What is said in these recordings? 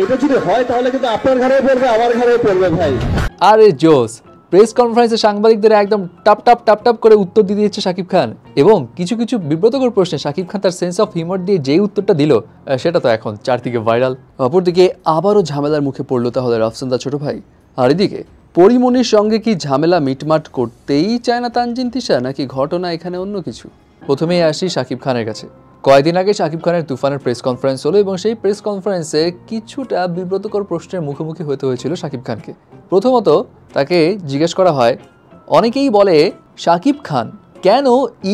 এটা যদি হয় তাহলে কিন্তু আপনার ঘরে পড়বে, আমার ঘরে পড়বে ভাই। আরে জোস, প্রেস কনফারেন্সে সাংবাদিকদের একদম টাপ টাপ টাপ টাপ করে উত্তর দিয়ে দিয়েছে শাকিব খান, এবং কিছু কিছু বিব্রতকর প্রশ্নে শাকিব খান তার সেন্স অফ হিউমার দিয়ে যেই উত্তরটা দিল সেটা তো এখন চারদিকে ভাইরাল। অপরদিকে আবারও ঝামেলার মুখে পড়লো তাহলে রাফসান দা ছোট ভাই। আর এদিকে পরিমণির সঙ্গে কি ঝামেলা মিটমাট করতেই চায় না তানজিন তিশা, নাকি ঘটনা এখানে অন্য কিছু? প্রথমেই আসি শাকিব খানের কাছে। কয়েকদিন আগে শাকিব খানের তুফানের প্রেস কনফারেন্স হলো এবং সেই প্রেস কনফারেন্সে কিছুটা বিব্রতকর প্রশ্নের মুখোমুখি হতে হয়েছিল শাকিব খানকে। প্রথমত তাকে জিজ্ঞেস করা হয়, অনেকেই বলে শাকিব খান কেন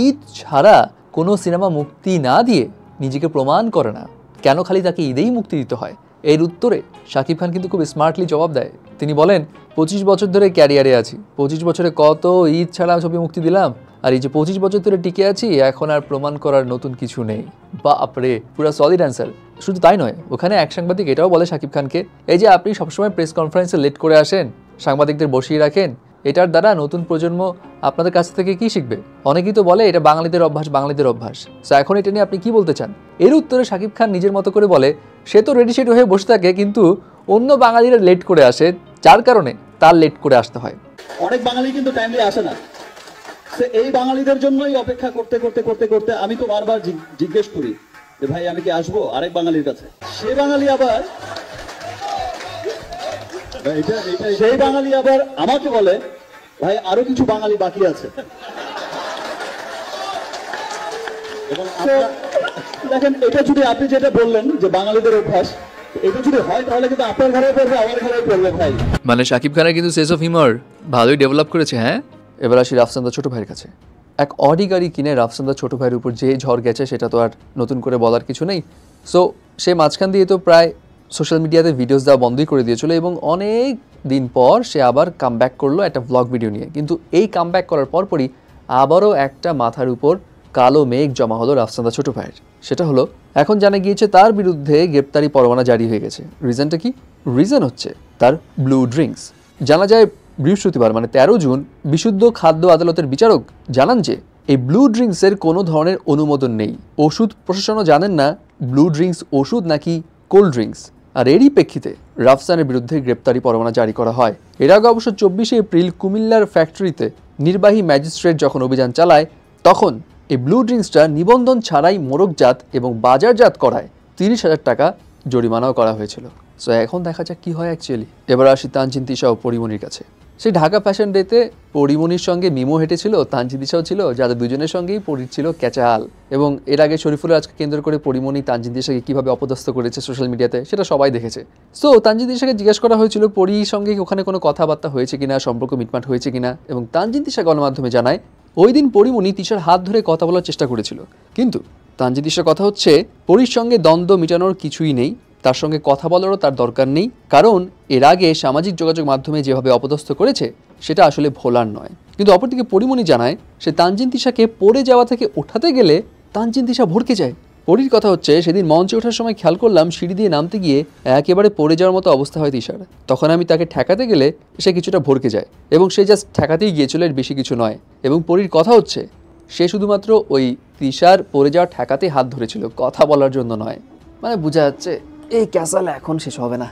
ঈদ ছাড়া কোনো সিনেমা মুক্তি না দিয়ে নিজেকে প্রমাণ করে না, কেন খালি তাকে ঈদেই মুক্তি দিতে হয়? এর উত্তরে শাকিব খান কিন্তু খুব স্মার্টলি জবাব দেয়। তিনি বলেন, 25 বছর ধরে ক্যারিয়ারে আছি, 25 বছরে কত ঈদ ছাড়া ছবি মুক্তি দিলাম, আর এই যে 25 বছর ধরে টিকে আছি, এখন আর প্রমাণ করার নতুন কিছু নেই। বাপরে, পুরো সলিড অ্যান্সার। শুধু তাই নয়, ওখানে এক সাংবাদিক এটাও বলে শাকিব খানকে, এই যে আপনি সবসময় প্রেস কনফারেন্সে লেট করে আসেন, সাংবাদিকদের বসিয়ে রাখেন, এটার দ্বারা নতুন প্রজন্ম আপনাদের কাছ থেকে কি শিখবে? অনেকেই তো বলে এটা বাঙালিদের অভ্যাস। সো এখন এটা নিয়ে আপনি কি বলতে চান? এর উত্তরে শাকিব খান নিজের মতো করে বলে, সে তো রেডি সেট হয়ে বসে থাকে, কিন্তু অন্য বাঙালিরা লেট করে আসে, যার কারণে তার লেট করে আসতে হয়। অনেক বাঙালি কিন্তু টাইমলি আসে না। এই বাঙালিদের জন্যই অপেক্ষা করতে করতে করতে করতে আমি তো বারবার জিজ্ঞেস করি যে ভাই আমি কি আসবো আরেক বাঙালির কাছে। সেই বাঙালি আবার আমাকে বলে, ভাই আরো কিছু বাঙালি বাকি আছে। এবং দেখেন, এটা যদি আপনি যেটা বললেন যে বাঙালিদের অভ্যাস, এটা যদি হয় তাহলে কিন্তু আপনার ঘরে পড়বে, আমার ঘরে পড়বে ভাই। মানে শাকিব খানের কিন্তু সেন্স অফ হিউমার ভালোই ডেভেলপ করেছে। হ্যাঁ, এবার আসি রাফসান দা ছোট ভাইয়ের কাছে। এক অডি গাড়ি কিনে রাফসান দা ছোট ভাইয়ের উপর যে ঝড় গেছে সেটা তো আর নতুন করে বলার কিছু নেই। সো সে মাঝখান দিয়ে তো প্রায় সোশ্যাল মিডিয়াতে ভিডিওস দেওয়া বন্ধই করে দিয়েছিল, এবং অনেক দিন পর সে আবার কামব্যাক করলো একটা ব্লগ ভিডিও নিয়ে। কিন্তু এই কামব্যাক করার পরপরই আবারও একটা মাথার উপর কালো মেঘ জমা হলো রাফসান দা ছোট ভাইয়ের। সেটা হলো, এখন জানা গিয়েছে তার বিরুদ্ধে গ্রেপ্তারি পরোয়ানা জারি হয়ে গেছে। রিজনটা কি? রিজন হচ্ছে তার ব্লু ড্রিঙ্কস। জানা যায় বৃহস্পতিবার মানে 13 জুন বিশুদ্ধ খাদ্য আদালতের বিচারক জানান যে এই ব্লু ড্রিঙ্কসের কোনো ধরনের অনুমোদন নেই। ওষুধ প্রশাসনও জানেন না ব্লু ড্রিঙ্কস ওষুধ নাকি কোল্ড ড্রিঙ্কস। আর এরই প্রেক্ষিতে রাফসানের বিরুদ্ধে গ্রেপ্তারি পরোয়ানা জারি করা হয়। এর আগে অবশ্য 24শে এপ্রিল কুমিল্লার ফ্যাক্টরিতে নির্বাহী ম্যাজিস্ট্রেট যখন অভিযান চালায়, তখন এই ব্লু ড্রিঙ্কসটা নিবন্ধন ছাড়াই মোড়কজাত এবং বাজারজাত করায় 30,000 টাকা জরিমানাও করা হয়েছিল। সো এখন দেখা যাক কী হয় অ্যাকচুয়ালি। এবার আসি তানজিন তিশা ও পরিমণির কাছে। সেই ঢাকা ফ্যাশন ডেতে পরিমণির সঙ্গে মিমো হেঁটেছিল, তানজিন তিশাও ছিল, যাদের দুজনের সঙ্গেই পরির ছিল ক্যাচাল। এবং এর আগে শরীফুলের আজকে কেন্দ্র করে পরিমণি তানজিন তিশাকে কীভাবে অপদস্থ করেছে সোশ্যাল মিডিয়াতে, সেটা সবাই দেখেছে। সো তানজিন তিশাকে জিজ্ঞেস করা হয়েছিল পরির সঙ্গে ওখানে কোনো কথাবার্তা হয়েছে কিনা, সম্পর্ক মিটমাট হয়েছে কিনা, এবং তানজিন তিশা গণমাধ্যমে জানায় ওই দিন পরিমণি তিশার হাত ধরে কথা বলার চেষ্টা করেছিল। কিন্তু তানজিন তিশার কথা হচ্ছে, পরির সঙ্গে দ্বন্দ্ব মিটানোর কিছুই নেই, তার সঙ্গে কথা বলারও তার দরকার নেই, কারণ এর আগে সামাজিক যোগাযোগ মাধ্যমে যেভাবে অপদস্থ করেছে সেটা আসলে ভোলার নয়। কিন্তু অপরদিকে পরিমণি জানায় সে তানজিন তিশাকে পড়ে যাওয়া থেকে ওঠাতে গেলে তানজিন তিশা ভড়কে যায়। পরির কথা হচ্ছে, সেদিন মঞ্চে ওঠার সময় খেয়াল করলাম সিঁড়ি দিয়ে নামতে গিয়ে একেবারে পড়ে যাওয়ার মতো অবস্থা হয় তিশার। তখন আমি তাকে ঠেকাতে গেলে সে কিছুটা ভড়কে যায়, এবং সে জাস্ট ঠেকাতেই গিয়েছিল, এর বেশি কিছু নয়। এবং পরির কথা হচ্ছে, সে শুধুমাত্র ওই তিশার পড়ে যাওয়া ঠেকাতেই হাত ধরেছিল, কথা বলার জন্য নয়। মানে বোঝা যাচ্ছে এই ক্যাসাল এখন শেষ হবে না।